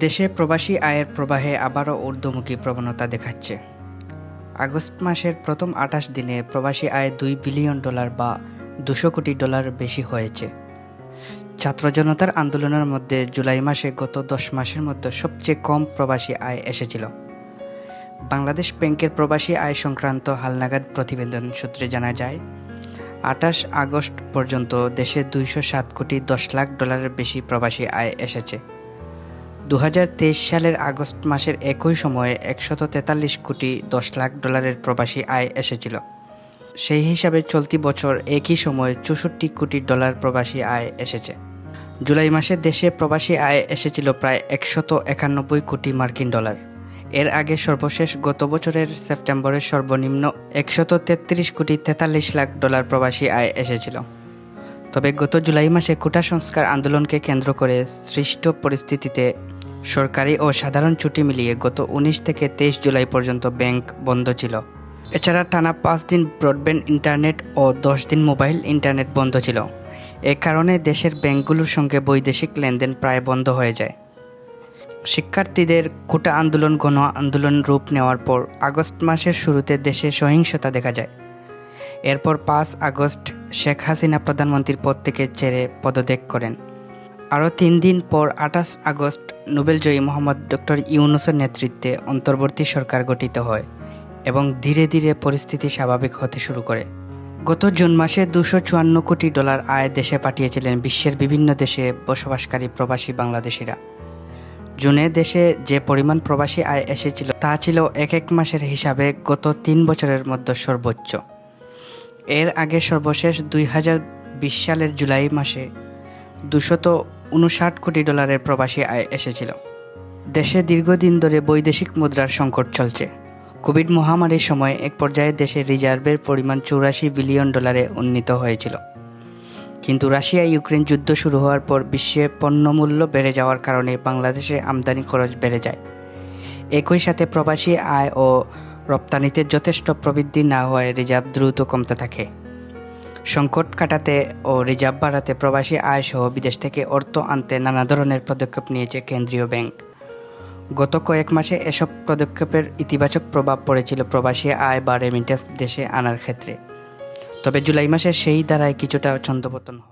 দেশে প্রবাসী আয়ের প্রবাহে আবারও ঊর্ধ্বমুখী প্রবণতা দেখাচ্ছে। আগস্ট মাসের প্রথম ২৮ দিনে প্রবাসী আয় $2 বিলিয়ন বা $200 কোটি বেশি হয়েছে। ছাত্র জনতার আন্দোলনের মধ্যে জুলাই মাসে গত 10 মাসের মধ্যে সবচেয়ে কম প্রবাসী আয় এসেছিল। বাংলাদেশ ব্যাংকের প্রবাসী আয় সংক্রান্ত হালনাগাদ প্রতিবেদন সূত্রে জানা যায়, ২৮ আগস্ট পর্যন্ত দেশে $207.10 কোটি বেশি প্রবাসী আয় এসেছে। 2023 সালের আগস্ট মাসের একই সময়ে $143.10 কোটি প্রবাসী আয় এসেছিল। সেই হিসাবে চলতি বছর একই সময়ে $64 কোটি প্রবাসী আয় এসেছে। জুলাই মাসে দেশে প্রবাসী আয় এসেছিল প্রায় $191 কোটি। এর আগে সর্বশেষ গত বছরের সেপ্টেম্বরের সর্বনিম্ন $133.43 কোটি প্রবাসী আয় এসেছিল। তবে গত জুলাই মাসে কোটা সংস্কার আন্দোলনকে কেন্দ্র করে সৃষ্ট পরিস্থিতিতে সরকারি ও সাধারণ ছুটি মিলিয়ে গত 19 থেকে 23 জুলাই পর্যন্ত ব্যাংক বন্ধ ছিল। এছাড়া টানা 5 দিন ব্রডব্যান্ড ইন্টারনেট ও 10 দিন মোবাইল ইন্টারনেট বন্ধ ছিল। এ কারণে দেশের ব্যাংকগুলোর সঙ্গে বৈদেশিক লেনদেন প্রায় বন্ধ হয়ে যায়। শিক্ষার্থীদের কোটা আন্দোলন গণ আন্দোলন রূপ নেওয়ার পর আগস্ট মাসের শুরুতে দেশে সহিংসতা দেখা যায়। এরপর 5 আগস্ট শেখ হাসিনা প্রধানমন্ত্রীর পদ থেকে ছেড়ে পদত্যাগ করেন। আরও 3 দিন পর 28 আগস্ট নোবেলজয়ী মোহাম্মদ ডক্টর ইউনূসের নেতৃত্বে অন্তর্বর্তী সরকার গঠিত হয় এবং ধীরে ধীরে পরিস্থিতি স্বাভাবিক হতে শুরু করে। গত জুন মাসে $254 কোটি আয় দেশে পাঠিয়েছিলেন বিশ্বের বিভিন্ন দেশে বসবাসকারী প্রবাসী বাংলাদেশিরা। জুনে দেশে যে পরিমাণ প্রবাসী আয় এসেছিল তা ছিল এক মাসের হিসাবে গত 3 বছরের মধ্যে সর্বোচ্চ। এর আগে সর্বশেষ 2020 সালের জুলাই মাসে $259 কোটি প্রবাসী আয় এসেছিল। দেশে দীর্ঘদিন ধরে বৈদেশিক মুদ্রার সংকট চলছে। কোভিড মহামারীর সময় এক পর্যায়ে দেশের রিজার্ভের পরিমাণ $84 বিলিয়ন উন্নীত হয়েছিল। কিন্তু রাশিয়া ইউক্রেন যুদ্ধ শুরু হওয়ার পর বিশ্বে পণ্যমূল্য বেড়ে যাওয়ার কারণে বাংলাদেশে আমদানি খরচ বেড়ে যায়। একই সাথে প্রবাসী আয় ও রপ্তানিতে যথেষ্ট প্রবৃদ্ধি না হওয়ায় রিজার্ভ দ্রুত কমতে থাকে। সংকট কাটাতে ও রিজার্ভ বাড়াতে প্রবাসী আয় সহ বিদেশ থেকে অর্থ আনতে নানা ধরনের পদক্ষেপ নিয়েছে কেন্দ্রীয় ব্যাংক। গত কয়েক মাসে এসব পদক্ষেপের ইতিবাচক প্রভাব পড়েছিল প্রবাসী আয় বা রেমিটেন্স দেশে আনার ক্ষেত্রে। তবে জুলাই মাসে সেই ধারায় কিছুটা ছন্দপতন হয়।